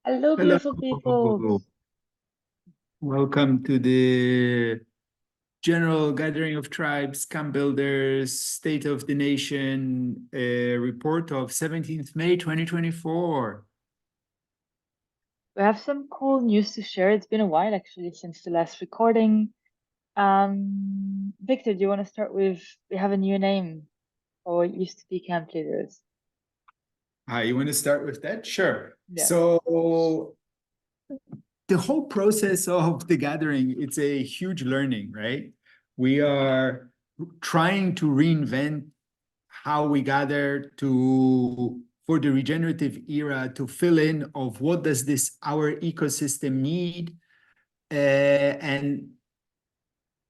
Hello, Hello, beautiful people. welcome to the General Gathering of Tribes, Camp Builders, State of the Nation report of 17th May 2024. We have some cool news to share. It's been a while actually since the last recording. Victor, do you want to start with we have a new name for what used to be camp leaders? You want to start with that? Sure. Yeah. So the whole process of the gathering, it's a huge learning, right? We are trying to reinvent how we gather to for the regenerative era to fill in of what does this our ecosystem need, and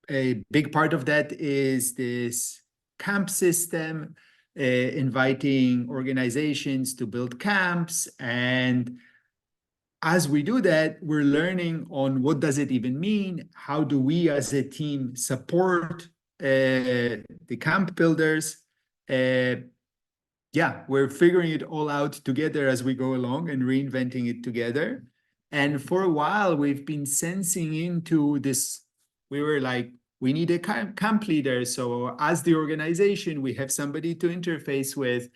a big part of that is this camp system, inviting organizations to build camps. And as we do that, we're learning on what does it even mean? How do we as a team support the camp builders? Yeah, we're figuring it all out together as we go along and reinventing it together. And for a while, we've been sensing into this. We were like, we need a camp leader. So as the organization, we have somebody to interface with.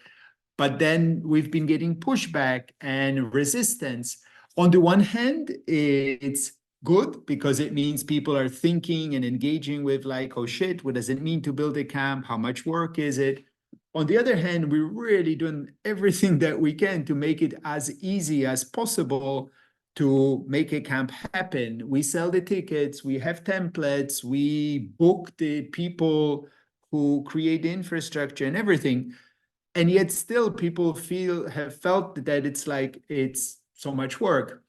But then we've been getting pushback and resistance. On the one hand, it's good because it means people are thinking and engaging with like, oh shit, what does it mean to build a camp? How much work is it? On the other hand, we're really doing everything that we can to make it as easy as possible to make a camp happen. We sell the tickets, we have templates, we book the people who create the infrastructure and everything. And yet still people have felt that it's so much work.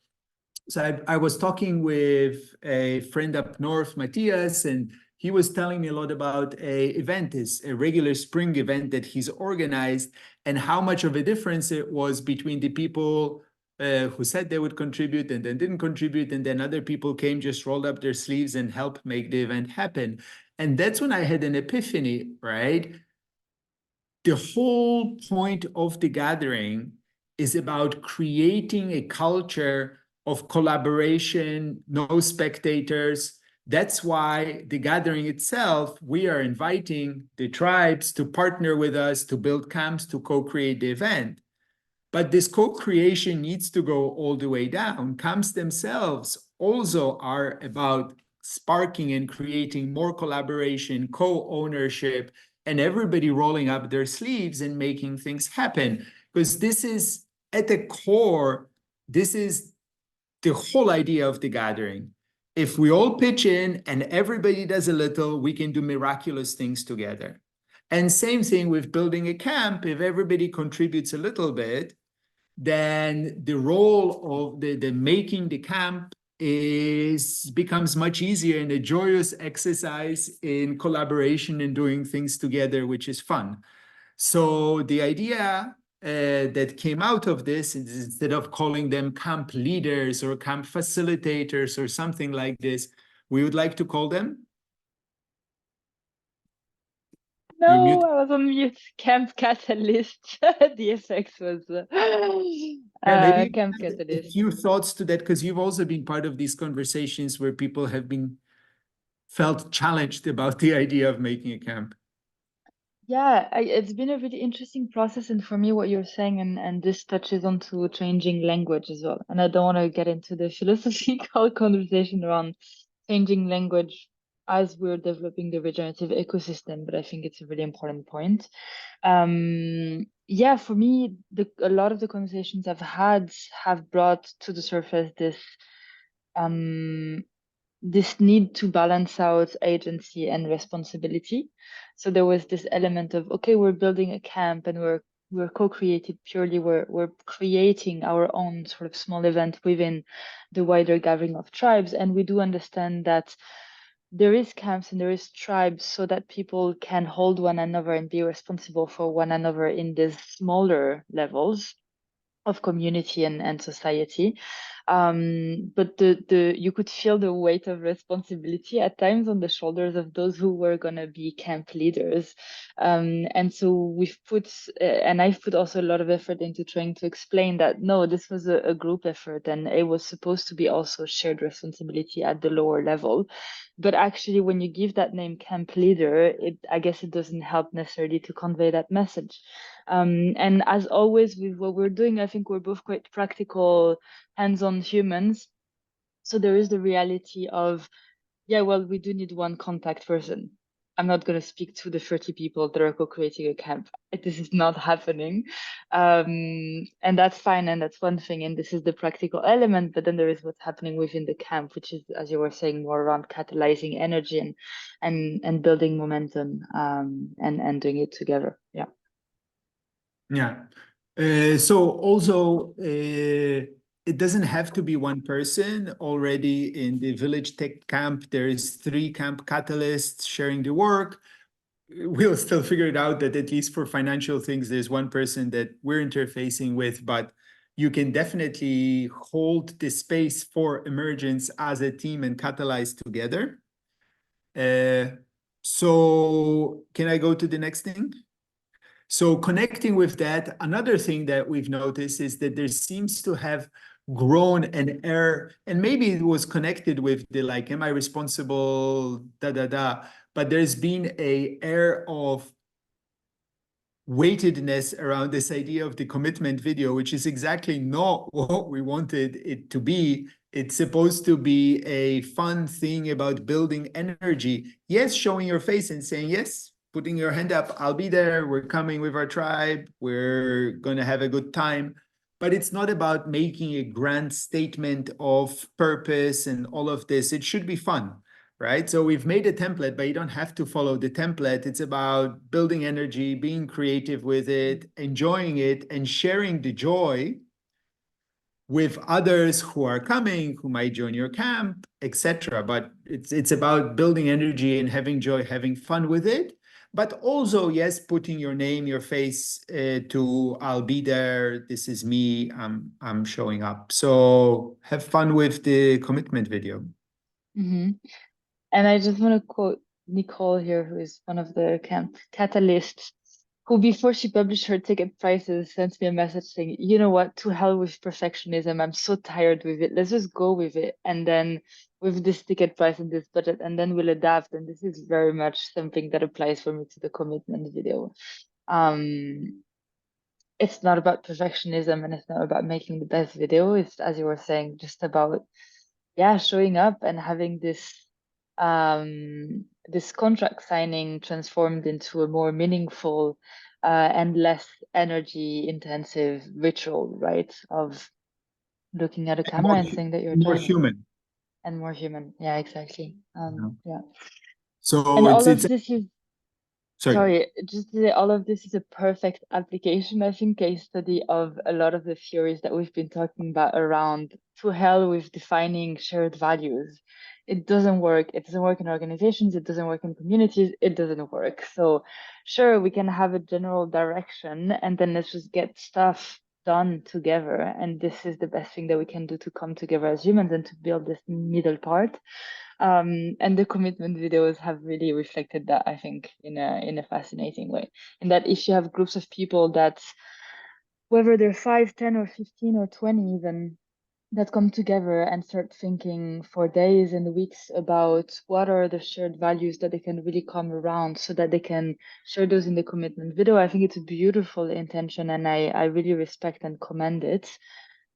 So I was talking with a friend up north, Matthias, and he was telling me a lot about a regular spring event that he's organized, and how much of a difference it was between the people who said they would contribute and then didn't contribute, and then other people came, just rolled up their sleeves and helped make the event happen. And that's when I had an epiphany, right? The whole point of the gathering is about creating a culture of collaboration, no spectators. That's why the gathering itself, we are inviting the tribes to partner with us to build camps to co-create the event. But this co-creation needs to go all the way down. Camps themselves also are about sparking and creating more collaboration, co-ownership, and everybody rolling up their sleeves and making things happen. Because this is, at the core, this is the whole idea of the gathering. If we all pitch in and everybody does a little, we can do miraculous things together. And same thing with building a camp. If everybody contributes a little bit, then the role of the making the camp becomes much easier, and a joyous exercise in collaboration and doing things together, which is fun. So the idea that came out of this is, instead of calling them camp leaders or camp facilitators or something like this, we would like to call them. You're No, mute. I was on mute. Camp Catalyst. The effects was Yeah, maybe Camp a Catalyst. few thoughts to that, because you've also been part of these conversations where people have been felt challenged about the idea of making a camp. Yeah, it's been a really interesting process, and for me, what you're saying, and this touches onto changing language as well. And I don't want to get into the philosophical conversation around changing language as we're developing the regenerative ecosystem, but I think it's a really important point. Yeah, for me, a lot of the conversations I've had have brought to the surface um this need to balance out agency and responsibility. So there was this element of, okay, we're building a camp and we're co-created purely, we're creating our own sort of small event within the wider gathering of tribes. And we do understand that there is camps and there is tribes so that people can hold one another and be responsible for one another in these smaller levels of community and society. But the you could feel the weight of responsibility at times on the shoulders of those who were gonna be camp leaders. And so we've put, and I've put also a lot of effort into trying to explain that no, this was a group effort, and it was supposed to be also shared responsibility at the lower level. But actually, when you give that name camp leader, I guess it doesn't help necessarily to convey that message. And as always with what we're doing, I think we're both quite practical, hands-on humans. So there is the reality of, yeah, well, we do need one contact person. I'm not going to speak to the 30 people that are co-creating a camp. This is not happening. And that's fine. And that's one thing. And this is the practical element. But then there is what's happening within the camp, which is, as you were saying, more around catalyzing energy and building momentum, and doing it together. Yeah. Yeah. So also, it doesn't have to be one person. Already in the Village Tech Camp, there is 3 camp catalysts sharing the work. We'll still figure it out that at least for financial things, there's one person that we're interfacing with, but you can definitely hold the space for emergence as a team and catalyze together. So can I go to the next thing? So connecting with that, another thing that we've noticed is that there seems to have grown an air, and maybe it was connected with the like, am I responsible, but there's been a air of weightedness around this idea of the commitment video, which is exactly not what we wanted it to be. It's supposed to be a fun thing about building energy. Yes, showing your face and saying, yes, putting your hand up, I'll be there. We're coming with our tribe. We're going to have a good time. But it's not about making a grand statement of purpose and all of this. It should be fun, right? So we've made a template, but you don't have to follow the template. It's about building energy, being creative with it, enjoying it, and sharing the joy with others who are coming, who might join your camp, etc. But it's about building energy and having joy, having fun with it. But also, yes, putting your name, your face to I'll be there. This is me. I'm showing up. So have fun with the commitment video. Mm-hmm. And I just want to quote Nicole here, who is one of the camp catalysts, who before she published her ticket prices sent me a message saying, you know what, to hell with perfectionism. I'm so tired with it. Let's just go with it. And then with this ticket price and this budget, and then we'll adapt. And this is very much something that applies for me to the commitment video. It's not about perfectionism and it's not about making the best video. It's, as you were saying, just about, yeah, showing up and having this contract signing transformed into a more meaningful and less energy intensive ritual, right? Of looking at a camera and saying that you're more joining. human. And more human. Yeah, exactly. Yeah. So And all it's of this is, sorry, just to say, all of this is a perfect application, I think, case study of a lot of the theories that we've been talking about around to hell with defining shared values. It doesn't work. It doesn't work in organizations. It doesn't work in communities. It doesn't work. So sure, we can have a general direction and then let's just get stuff done together. And this is the best thing that we can do to come together as humans and to build this middle part. And the commitment videos have really reflected that, I think, in a fascinating way. In that if you have groups of people that, whether they're 5, 10, or 15 or 20 even, that come together and start thinking for days and weeks about what are the shared values that they can really come around so that they can share those in the commitment video. I think it's a beautiful intention and I really respect and commend it.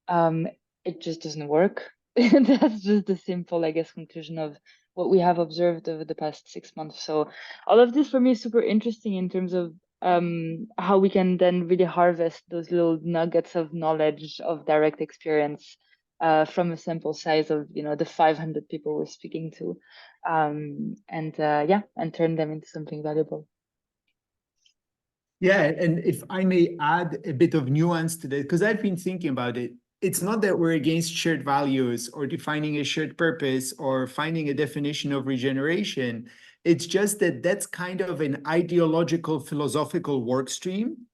It just doesn't work. That's just the simple, I guess, conclusion of what we have observed over the past 6 months. So all of this for me is super interesting in terms of how we can then really harvest those little nuggets of knowledge of direct experience from a sample size of, the 500 people we're speaking to, and turn them into something valuable. Yeah, and if I may add a bit of nuance to that, because I've been thinking about it, it's not that we're against shared values or defining a shared purpose or finding a definition of regeneration. It's just that that's kind of an ideological, philosophical work stream.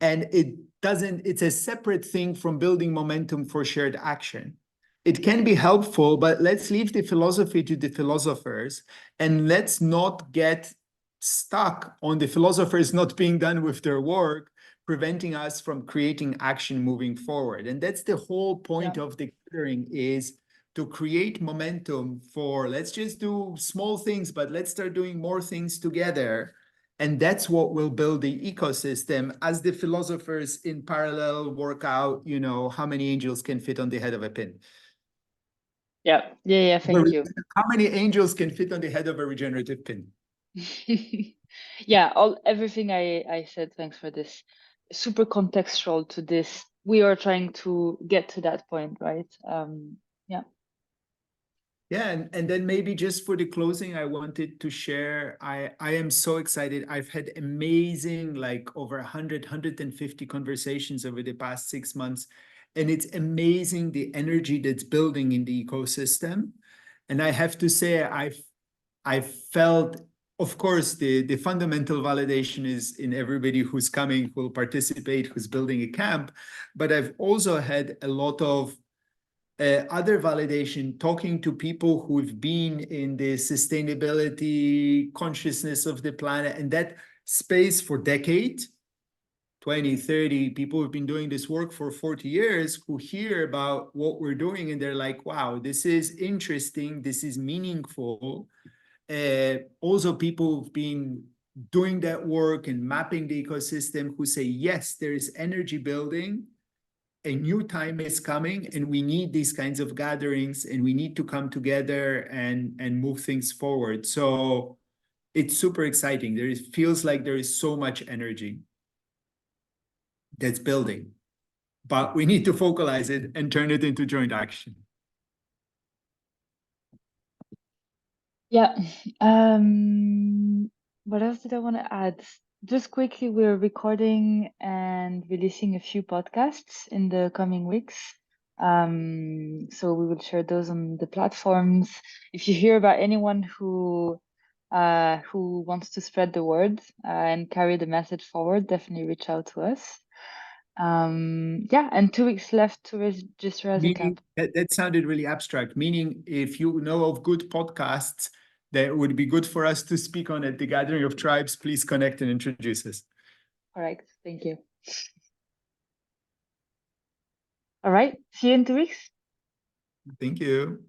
And it's a separate thing from building momentum for shared action. it can be helpful, but let's leave the philosophy to the philosophers, and let's not get stuck on the philosophers not being done with their work, preventing us from creating action moving forward. And that's the whole point of the gathering, is to create momentum for, let's just do small things, but let's start doing more things together. And that's what will build the ecosystem, as the philosophers in parallel work out, you know, how many angels can fit on the head of a pin. Yeah, thank you. How many angels can fit on the head of a regenerative pin? Yeah, everything I said, thanks for this. Super contextual to this. We are trying to get to that point, right? Yeah. Yeah, and then maybe just for the closing, I wanted to share, I am so excited. I've had amazing, like over 150 conversations over the past 6 months. And it's amazing the energy that's building in the ecosystem. And I have to say, I've felt, of course, the fundamental validation is in everybody who's coming, who will participate, who's building a camp. But I've also had a lot of other validation, talking to people who've been in the sustainability consciousness of the planet and that space for decades, 20, 30 people who've been doing this work for 40 years, who hear about what we're doing and they're like, wow, this is interesting, this is meaningful. Also people who've been doing that work and mapping the ecosystem, who say, yes, there is energy building, a new time is coming, and we need these kinds of gatherings, and we need to come together and move things forward. So it's super exciting. Feels like there is so much energy that's building, but we need to focalize it and turn it into joint action. Yeah. What else did I want to add? Just quickly, we're recording and releasing a few podcasts in the coming weeks. So we will share those on the platforms. If you hear about anyone who wants to spread the word and carry the message forward, definitely reach out to us. Yeah, and 2 weeks left to register as a camp. That sounded really abstract, meaning if you know of good podcasts that would be good for us to speak on at the Gathering of Tribes, please connect and introduce us. Correct. Thank you. All right. See you in 2 weeks. Thank you.